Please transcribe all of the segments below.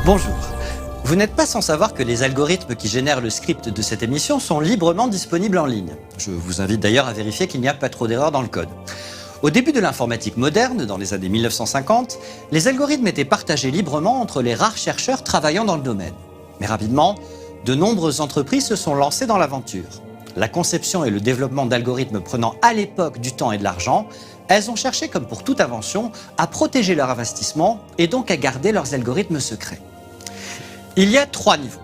Bonjour. Vous n'êtes pas sans savoir que les algorithmes qui génèrent le script de cette émission sont librement disponibles en ligne. Je vous invite d'ailleurs à vérifier qu'il n'y a pas trop d'erreurs dans le code. Au début de l'informatique moderne, dans les années 1950, les algorithmes étaient partagés librement entre les rares chercheurs travaillant dans le domaine. Mais rapidement, de nombreuses entreprises se sont lancées dans l'aventure. La conception et le développement d'algorithmes prenant à l'époque du temps et de l'argent, elles ont cherché, comme pour toute invention, à protéger leur investissement et donc à garder leurs algorithmes secrets. Il y a 3 niveaux.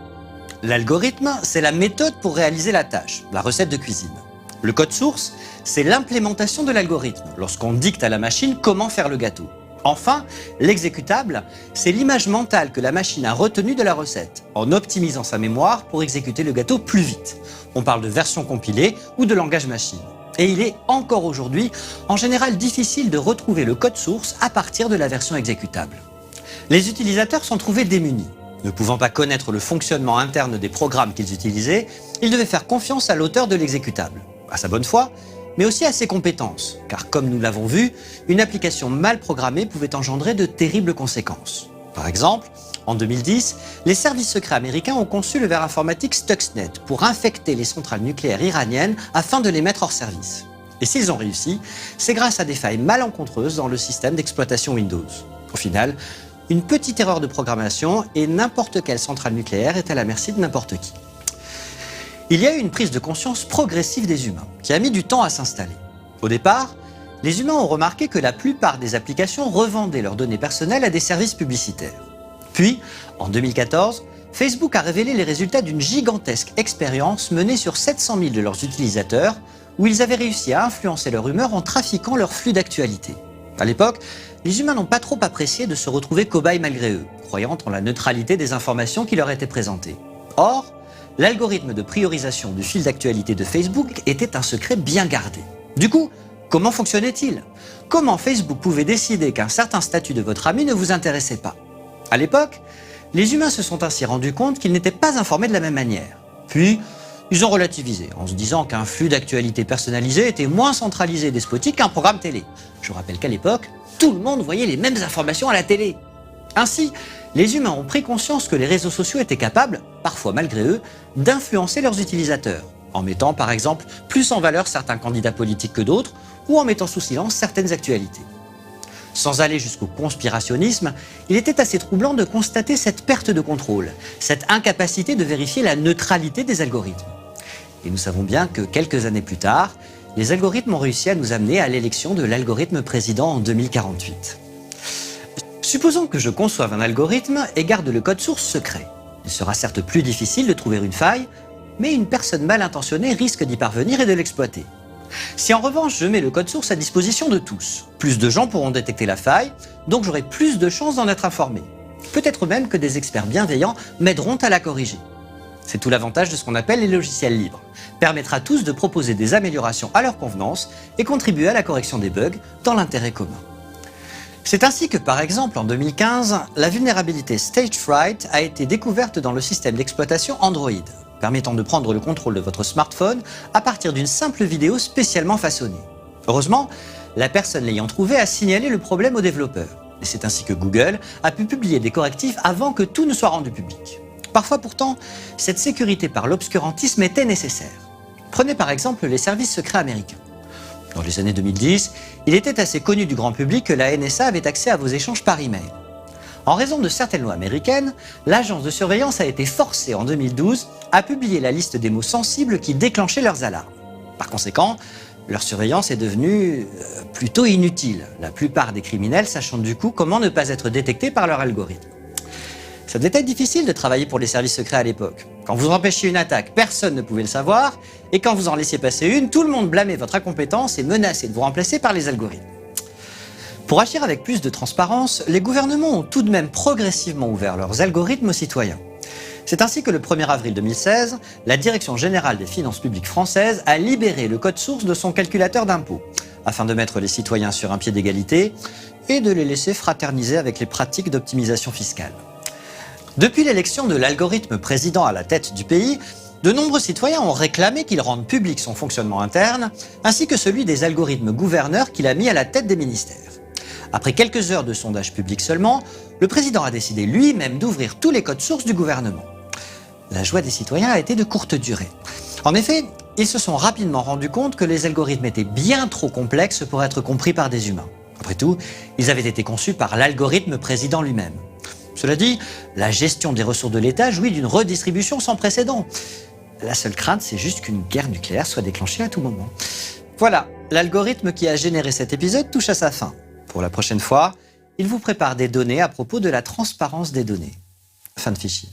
L'algorithme, c'est la méthode pour réaliser la tâche, la recette de cuisine. Le code source, c'est l'implémentation de l'algorithme, lorsqu'on dicte à la machine comment faire le gâteau. Enfin, l'exécutable, c'est l'image mentale que la machine a retenue de la recette, en optimisant sa mémoire pour exécuter le gâteau plus vite. On parle de version compilée ou de langage machine. Et il est encore aujourd'hui, en général, difficile de retrouver le code source à partir de la version exécutable. Les utilisateurs s'en trouvaient démunis. Ne pouvant pas connaître le fonctionnement interne des programmes qu'ils utilisaient, ils devaient faire confiance à l'auteur de l'exécutable, à sa bonne foi, mais aussi à ses compétences, car comme nous l'avons vu, une application mal programmée pouvait engendrer de terribles conséquences. Par exemple, en 2010, les services secrets américains ont conçu le verre informatique Stuxnet pour infecter les centrales nucléaires iraniennes afin de les mettre hors service. Et s'ils ont réussi, c'est grâce à des failles malencontreuses dans le système d'exploitation Windows. Au final, une petite erreur de programmation et n'importe quelle centrale nucléaire est à la merci de n'importe qui. Il y a eu une prise de conscience progressive des humains, qui a mis du temps à s'installer. Au départ, les humains ont remarqué que la plupart des applications revendaient leurs données personnelles à des services publicitaires. Puis, en 2014, Facebook a révélé les résultats d'une gigantesque expérience menée sur 700 000 de leurs utilisateurs, où ils avaient réussi à influencer leur humeur en trafiquant leur flux d'actualité. À l'époque, les humains n'ont pas trop apprécié de se retrouver cobayes malgré eux, croyant en la neutralité des informations qui leur étaient présentées. Or, l'algorithme de priorisation du fil d'actualité de Facebook était un secret bien gardé. Du coup, comment fonctionnait-il? Comment Facebook pouvait décider qu'un certain statut de votre ami ne vous intéressait pas? À l'époque, les humains se sont ainsi rendus compte qu'ils n'étaient pas informés de la même manière. Puis, ils ont relativisé en se disant qu'un flux d'actualité personnalisé était moins centralisé et despotique qu'un programme télé. Je vous rappelle qu'à l'époque, tout le monde voyait les mêmes informations à la télé. Ainsi, les humains ont pris conscience que les réseaux sociaux étaient capables, parfois malgré eux, d'influencer leurs utilisateurs, en mettant par exemple plus en valeur certains candidats politiques que d'autres, ou en mettant sous silence certaines actualités. Sans aller jusqu'au conspirationnisme, il était assez troublant de constater cette perte de contrôle, cette incapacité de vérifier la neutralité des algorithmes. Et nous savons bien que quelques années plus tard, les algorithmes ont réussi à nous amener à l'élection de l'algorithme président en 2048. Supposons que je conçoive un algorithme et garde le code source secret. Il sera certes plus difficile de trouver une faille, mais une personne mal intentionnée risque d'y parvenir et de l'exploiter. Si en revanche je mets le code source à disposition de tous, plus de gens pourront détecter la faille, donc j'aurai plus de chances d'en être informé. Peut-être même que des experts bienveillants m'aideront à la corriger. C'est tout l'avantage de ce qu'on appelle les logiciels libres. Permettre à tous de proposer des améliorations à leur convenance et contribuer à la correction des bugs dans l'intérêt commun. C'est ainsi que, par exemple, en 2015, la vulnérabilité Stagefright a été découverte dans le système d'exploitation Android, permettant de prendre le contrôle de votre smartphone à partir d'une simple vidéo spécialement façonnée. Heureusement, la personne l'ayant trouvé a signalé le problème aux développeurs. Et c'est ainsi que Google a pu publier des correctifs avant que tout ne soit rendu public. Parfois pourtant, cette sécurité par l'obscurantisme était nécessaire. Prenez par exemple les services secrets américains. Dans les années 2010, il était assez connu du grand public que la NSA avait accès à vos échanges par email. En raison de certaines lois américaines, l'agence de surveillance a été forcée en 2012 à publier la liste des mots sensibles qui déclenchaient leurs alarmes. Par conséquent, leur surveillance est devenue plutôt inutile, la plupart des criminels sachant du coup comment ne pas être détectés par leur algorithme. Ça devait être difficile de travailler pour les services secrets à l'époque. Quand vous empêchiez une attaque, personne ne pouvait le savoir, et quand vous en laissiez passer une, tout le monde blâmait votre incompétence et menaçait de vous remplacer par les algorithmes. Pour agir avec plus de transparence, les gouvernements ont tout de même progressivement ouvert leurs algorithmes aux citoyens. C'est ainsi que le 1er avril 2016, la Direction générale des finances publiques françaises a libéré le code source de son calculateur d'impôts, afin de mettre les citoyens sur un pied d'égalité et de les laisser fraterniser avec les pratiques d'optimisation fiscale. Depuis l'élection de l'algorithme président à la tête du pays, de nombreux citoyens ont réclamé qu'il rende public son fonctionnement interne, ainsi que celui des algorithmes gouverneurs qu'il a mis à la tête des ministères. Après quelques heures de sondage public seulement, le président a décidé lui-même d'ouvrir tous les codes sources du gouvernement. La joie des citoyens a été de courte durée. En effet, ils se sont rapidement rendus compte que les algorithmes étaient bien trop complexes pour être compris par des humains. Après tout, ils avaient été conçus par l'algorithme président lui-même. Cela dit, la gestion des ressources de l'État jouit d'une redistribution sans précédent. La seule crainte, c'est juste qu'une guerre nucléaire soit déclenchée à tout moment. Voilà, l'algorithme qui a généré cet épisode touche à sa fin. Pour la prochaine fois, il vous prépare des données à propos de la transparence des données. Fin de fichier.